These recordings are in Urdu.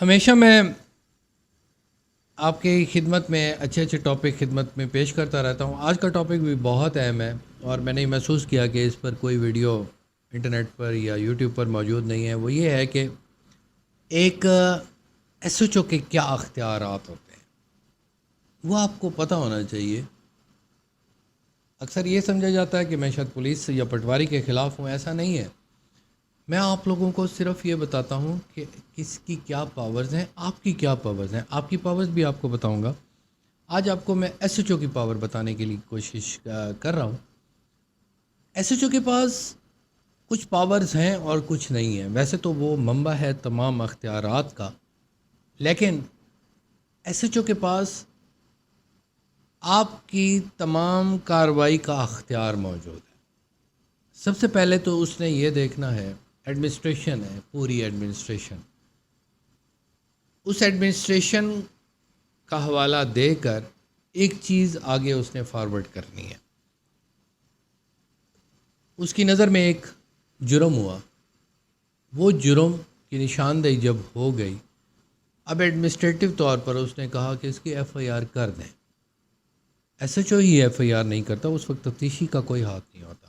ہمیشہ میں آپ کی خدمت میں اچھے اچھے ٹاپک خدمت میں پیش کرتا رہتا ہوں. آج کا ٹاپک بھی بہت اہم ہے اور میں نے محسوس کیا کہ اس پر کوئی ویڈیو انٹرنیٹ پر یا یوٹیوب پر موجود نہیں ہے. وہ یہ ہے کہ ایک ایس ایچ او کے کیا اختیارات ہوتے ہیں، وہ آپ کو پتہ ہونا چاہیے. اکثر یہ سمجھا جاتا ہے کہ میں شاید پولیس یا پٹواری کے خلاف ہوں. ایسا نہیں ہے. میں آپ لوگوں کو صرف یہ بتاتا ہوں کہ کس کی کیا پاورز ہیں، آپ کی کیا پاورز ہیں. آپ کی پاورز بھی آپ کو بتاؤں گا. آج آپ کو میں ایس ایچ او کی پاور بتانے کے لیے کوشش کر رہا ہوں. ایس ایچ او کے پاس کچھ پاورز ہیں اور کچھ نہیں ہیں. ویسے تو وہ منبع ہے تمام اختیارات کا، لیکن ایس ایچ او کے پاس آپ کی تمام کارروائی کا اختیار موجود ہے. سب سے پہلے تو اس نے یہ دیکھنا ہے، ایڈمنسٹریشن ہے، پوری ایڈمنسٹریشن. اس ایڈمنسٹریشن کا حوالہ دے کر ایک چیز آگے اس نے فارورڈ کرنی ہے. اس کی نظر میں ایک جرم ہوا، وہ جرم کی نشاندہی جب ہو گئی، اب ایڈمنسٹریٹو طور پر اس نے کہا کہ اس کی ایف آئی آر کر دیں. ایس ایچ او ہی ایف آئی آر نہیں کرتا، اس وقت تفتیشی کا کوئی ہاتھ نہیں ہوتا.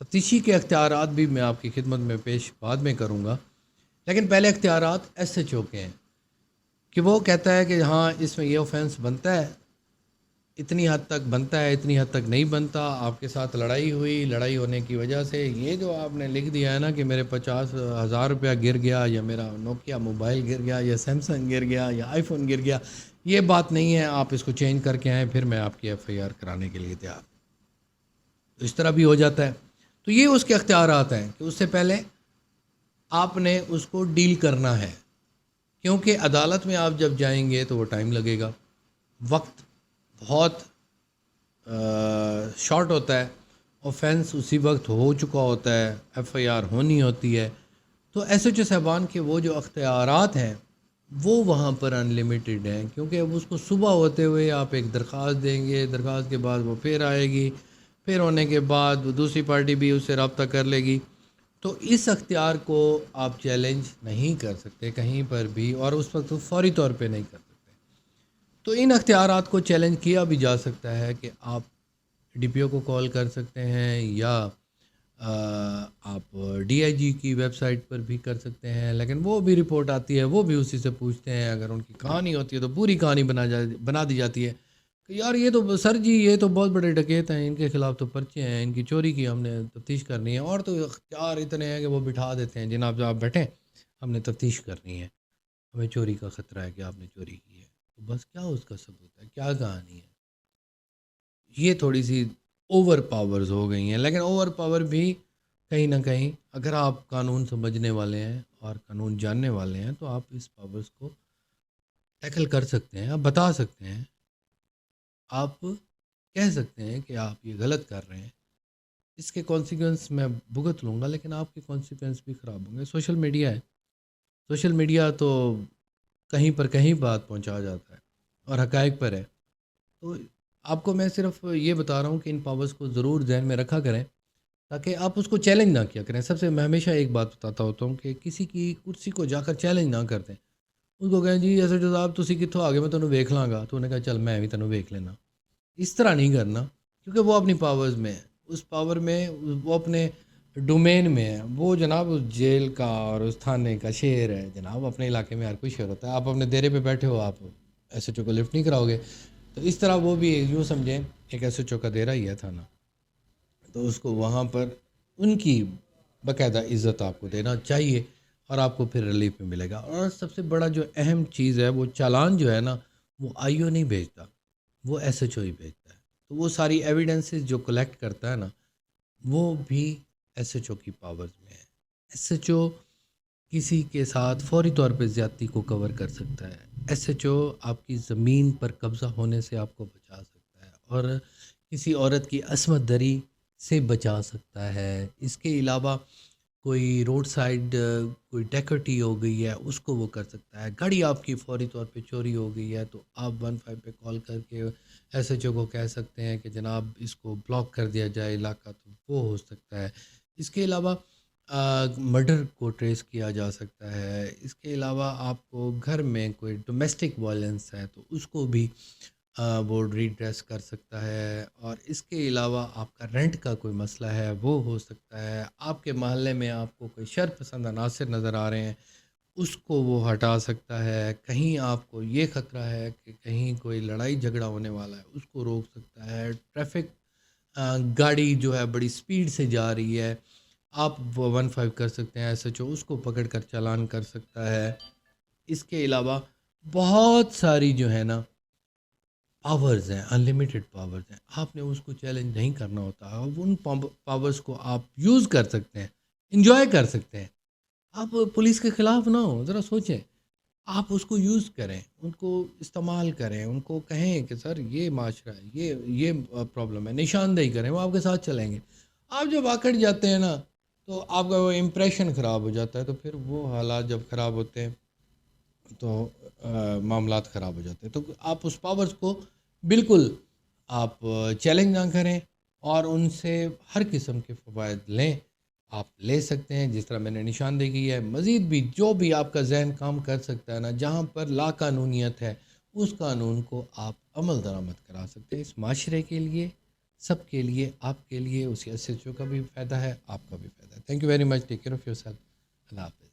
تفتیشی کے اختیارات بھی میں آپ کی خدمت میں پیش بعد میں کروں گا، لیکن پہلے اختیارات ایس ایچ او کے ہیں کہ وہ کہتا ہے کہ ہاں اس میں یہ اوفینس بنتا ہے، اتنی حد تک بنتا ہے، اتنی حد تک نہیں بنتا. آپ کے ساتھ لڑائی ہوئی، لڑائی ہونے کی وجہ سے یہ جو آپ نے لکھ دیا ہے نا کہ میرے 50,000 روپیہ گر گیا، یا میرا نوکیا موبائل گر گیا، یا سیمسنگ گر گیا، یا آئی فون گر گیا، یہ بات نہیں ہے. آپ اس کو چینج کر کے آئیں، پھر میں آپ کی ایف آئی آر کرانے کے لیے تیار. تو اس طرح بھی ہو جاتا ہے. تو یہ اس کے اختیارات ہیں کہ اس سے پہلے آپ نے اس کو ڈیل کرنا ہے، کیونکہ عدالت میں آپ جب جائیں گے تو وہ ٹائم لگے گا، وقت بہت شارٹ ہوتا ہے. اوفینس اسی وقت ہو چکا ہوتا ہے، ایف آئی آر ہونی ہوتی ہے. تو ایس ایچ او صاحبان کے وہ جو اختیارات ہیں وہ وہاں پر ان لمیٹیڈ ہیں، کیونکہ اب اس کو صبح ہوتے ہوئے آپ ایک درخواست دیں گے، درخواست کے بعد وہ پھر آئے گی، پھر ہونے کے بعد دوسری پارٹی بھی اس سے رابطہ کر لے گی. تو اس اختیار کو آپ چیلنج نہیں کر سکتے کہیں پر بھی، اور اس وقت فوری طور پہ نہیں کر سکتے. تو ان اختیارات کو چیلنج کیا بھی جا سکتا ہے کہ آپ ڈی پی او کو کال کر سکتے ہیں، یا آپ ڈی آئی جی کی ویب سائٹ پر بھی کر سکتے ہیں. لیکن وہ بھی رپورٹ آتی ہے، وہ بھی اسی سے پوچھتے ہیں. اگر ان کی کہانی ہوتی ہے تو پوری کہانی بنا دی جاتی ہے کہ یار یہ تو سر جی یہ تو بہت بڑے ڈکیت ہیں، ان کے خلاف تو پرچے ہیں، ان کی چوری کی ہم نے تفتیش کرنی ہے. اور تو اختیار اتنے ہیں کہ وہ بٹھا دیتے ہیں، جناب آپ بیٹھیں ہم نے تفتیش کرنی ہے، ہمیں چوری کا خطرہ ہے کہ آپ نے چوری کی ہے. تو بس کیا اس کا ثبوت ہے، کیا کہانی ہے. یہ تھوڑی سی اوور پاورز ہو گئی ہیں. لیکن اوور پاور بھی کہیں نہ کہیں اگر آپ قانون سمجھنے والے ہیں اور قانون جاننے والے ہیں تو آپ اس پاورز کو ٹیکل کر سکتے ہیں. آپ بتا سکتے ہیں، آپ کہہ سکتے ہیں کہ آپ یہ غلط کر رہے ہیں، اس کے کانسیکوینس میں بھگت لوں گا، لیکن آپ کے کانسیکوینس بھی خراب ہوں گے. سوشل میڈیا ہے، سوشل میڈیا تو کہیں پر کہیں بات پہنچا جاتا ہے اور حقائق پر ہے. تو آپ کو میں صرف یہ بتا رہا ہوں کہ ان پاورز کو ضرور ذہن میں رکھا کریں تاکہ آپ اس کو چیلنج نہ کیا کریں. سب سے میں ہمیشہ ایک بات بتاتا ہوتا ہوں کہ کسی کی کرسی کو جا کر چیلنج نہ کرتے. اس کو کہیں جی ایسے جو صاحب تسی کتوں آگے میں تینوں ویکھ لاں گا، تو انہیں کہا چل میں بھی تینوں ویکھ لینا. اس طرح نہیں کرنا، کیونکہ وہ اپنی پاورز میں ہے، اس پاور میں وہ اپنے ڈومین میں ہے. وہ جناب اس جیل کا اور اس تھانے کا شیر ہے جناب. اپنے علاقے میں ہر کوئی شیر ہوتا ہے. آپ اپنے دیرے پہ بیٹھے ہو، آپ ایس ایچ او کو لفٹ نہیں کراؤ گے. تو اس طرح وہ بھی یوں سمجھیں ایک ایس ایچ او کا دیرہ ہی ہے تھانہ. تو اس کو وہاں پر ان کی باقاعدہ عزت آپ کو دینا چاہیے، اور آپ کو پھر ریلیف میں ملے گا. اور سب سے بڑا جو اہم چیز ہے، وہ چالان جو ہے نا، وہ آئی او نہیں بھیجتا، وہ ایس ایچ او ہی بھیجتا ہے. تو وہ ساری ایویڈنسز جو کلیکٹ کرتا ہے نا، وہ بھی ایس ایچ او کی پاورز میں ہے. ایس ایچ او کسی کے ساتھ فوری طور پہ زیادتی کو کور کر سکتا ہے. ایس ایچ او آپ کی زمین پر قبضہ ہونے سے آپ کو بچا سکتا ہے، اور کسی عورت کی عصمت دری سے بچا سکتا ہے. اس کے علاوہ کوئی روڈ سائڈ کوئی ڈیکرٹی ہو گئی ہے، اس کو وہ کر سکتا ہے. گاڑی آپ کی فوری طور پہ چوری ہو گئی ہے تو آپ 15 پہ کال کر کے ایس ایچ او کو کہہ سکتے ہیں کہ جناب اس کو بلاک کر دیا جائے علاقہ، تو وہ ہو سکتا ہے. اس کے علاوہ مرڈر کو ٹریس کیا جا سکتا ہے. اس کے علاوہ آپ کو گھر میں کوئی ڈومیسٹک وائلنس ہے تو اس کو بھی وہ ریڈریس کر سکتا ہے. اور اس کے علاوہ آپ کا رینٹ کا کوئی مسئلہ ہے وہ ہو سکتا ہے. آپ کے محلے میں آپ کو کوئی شر پسند عناصر نظر آ رہے ہیں اس کو وہ ہٹا سکتا ہے. کہیں آپ کو یہ خطرہ ہے کہ کہیں کوئی لڑائی جھگڑا ہونے والا ہے اس کو روک سکتا ہے. ٹریفک گاڑی جو ہے بڑی سپیڈ سے جا رہی ہے آپ وہ 15 کر سکتے ہیں ایس ایچ او اس کو پکڑ کر چالان کر سکتا ہے. اس کے علاوہ بہت ساری جو ہے نا پاورز ہیں، انلمیٹڈ پاورز ہیں. آپ نے اس کو چیلنج نہیں کرنا ہوتا. اب ان پاورز کو آپ یوز کر سکتے ہیں، انجوائے کر سکتے ہیں. آپ پولیس کے خلاف نہ ہوں، ذرا سوچیں. آپ اس کو یوز کریں، ان کو استعمال کریں، ان کو کہیں کہ سر یہ معاشرہ ہے، یہ پرابلم ہے، نشاندہی کریں، وہ آپ کے ساتھ چلیں گے. آپ جب آکڑ جاتے ہیں نا تو آپ کا وہ امپریشن خراب ہو جاتا ہے. تو پھر وہ حالات جب خراب ہوتے ہیں تو معاملات خراب ہو جاتے ہیں. تو آپ اس پاورز کو بالکل آپ چیلنج نہ کریں اور ان سے ہر قسم کے فوائد لیں. آپ لے سکتے ہیں جس طرح میں نے نشاندہی کی ہے. مزید بھی جو بھی آپ کا ذہن کام کر سکتا ہے نا، جہاں پر لا قانونیت ہے اس قانون کو آپ عمل درآمد کرا سکتے ہیں. اس معاشرے کے لیے، سب کے لیے، آپ کے لیے، اس ایس ایچ او کا بھی فائدہ ہے، آپ کا بھی فائدہ ہے. Thank you very much. Take care of yourself. اللہ حافظ.